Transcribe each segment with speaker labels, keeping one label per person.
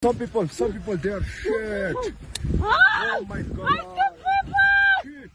Speaker 1: Some people, they are shit. Oh my God. Shit.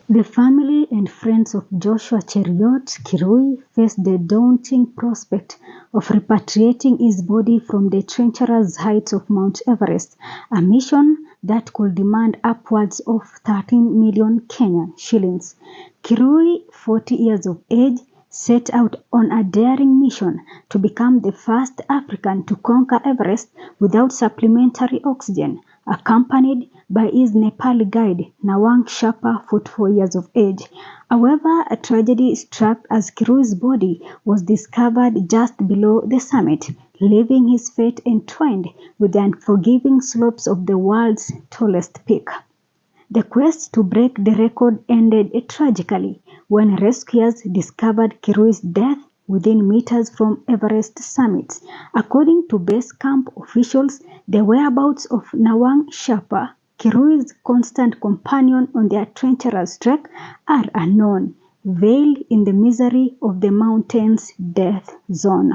Speaker 2: The family and friends of Joshua Cheruiyot, Kirui, faced the daunting prospect of repatriating his body from the treacherous heights of Mount Everest, a mission that could demand upwards of 13 million Kenyan shillings. Kirui, 40 years of age, set out on a daring mission to become the first African to conquer Everest without supplementary oxygen, accompanied by his Nepali guide Nawang Sherpa, 44 years of age. However, a tragedy struck as Kirui's body was discovered just below the summit, leaving his fate entwined with the unforgiving slopes of the world's tallest peak. The quest to break the record ended tragically when rescuers discovered Kirui's death within meters from Everest summit. According to base camp officials, the whereabouts of Nawang Sherpa, Kirui's constant companion on their treacherous trek, are unknown, veiled in the misery of the mountain's death zone.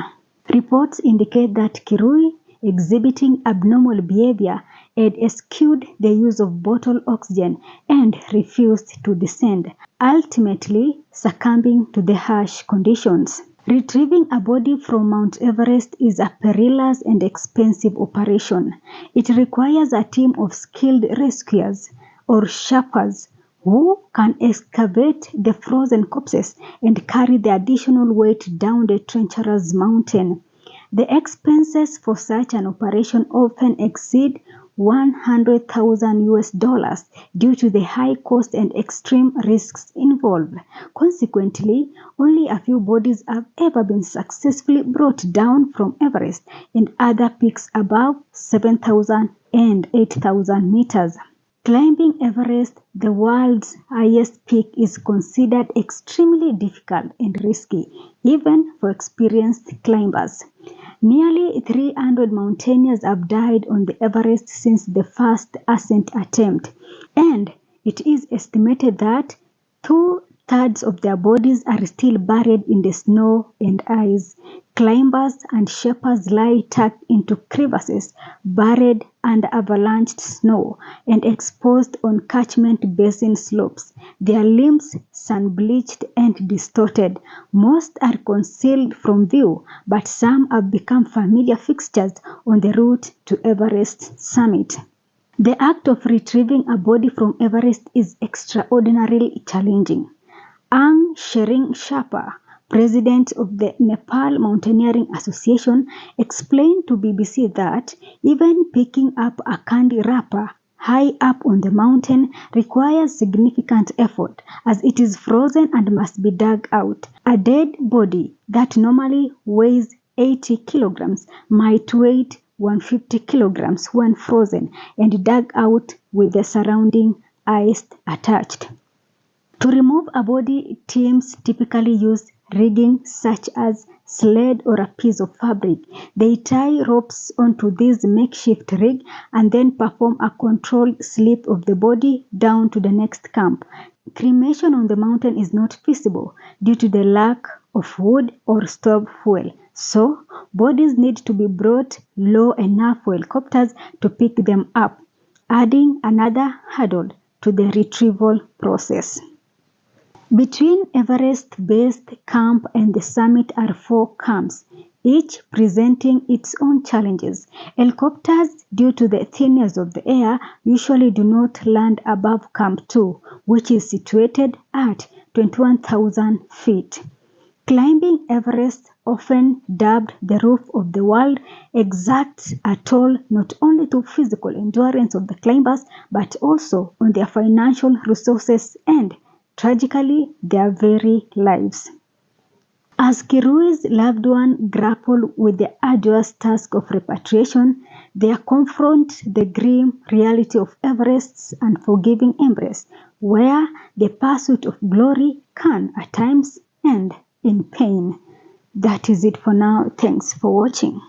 Speaker 2: Reports indicate that Kirui, exhibiting abnormal behavior, had eschewed the use of bottled oxygen and refused to descend, ultimately succumbing to the harsh conditions. Retrieving a body from Mount Everest is a perilous and expensive operation. It requires a team of skilled rescuers, or Sherpas, who can excavate the frozen corpses and carry the additional weight down the treacherous mountain. The expenses for such an operation often exceed $100,000 due to the high cost and extreme risks involved. Consequently, only a few bodies have ever been successfully brought down from Everest and other peaks above 7,000 and 8,000 meters. Climbing Everest, the world's highest peak, is considered extremely difficult and risky, even for experienced climbers. Nearly 300 mountaineers have died on the Everest since the first ascent attempt, and it is estimated that 2/3 of their bodies are still buried in the snow and ice. Climbers and Sherpas lie tucked into crevasses, buried under avalanched snow, and exposed on catchment basin slopes, their limbs sun-bleached and distorted. Most are concealed from view, but some have become familiar fixtures on the route to Everest's summit. The act of retrieving a body from Everest is extraordinarily challenging. Ang Shering Sherpa, president of the Nepal Mountaineering Association, explained to BBC that even picking up a candy wrapper high up on the mountain requires significant effort, as it is frozen and must be dug out. A dead body that normally weighs 80 kilograms might weigh 150 kilograms when frozen and dug out with the surrounding ice attached. To remove a body, teams typically use rigging such as sled or a piece of fabric. They tie ropes onto this makeshift rig and then perform a controlled slip of the body down to the next camp. Cremation on the mountain is not feasible due to the lack of wood or stove fuel, so bodies need to be brought low enough for helicopters to pick them up, adding another hurdle to the retrieval process. Between Everest Base Camp and the summit are 4 camps, each presenting its own challenges. Helicopters, due to the thinness of the air, usually do not land above Camp 2, which is situated at 21,000 feet. Climbing Everest, often dubbed the roof of the world, exacts a toll not only to physical endurance of the climbers, but also on their financial resources and, tragically, their very lives. As Kirui's loved ones grapple with the arduous task of repatriation, they confront the grim reality of Everest's unforgiving embrace, where the pursuit of glory can, at times, end in pain. That is it for now. Thanks for watching.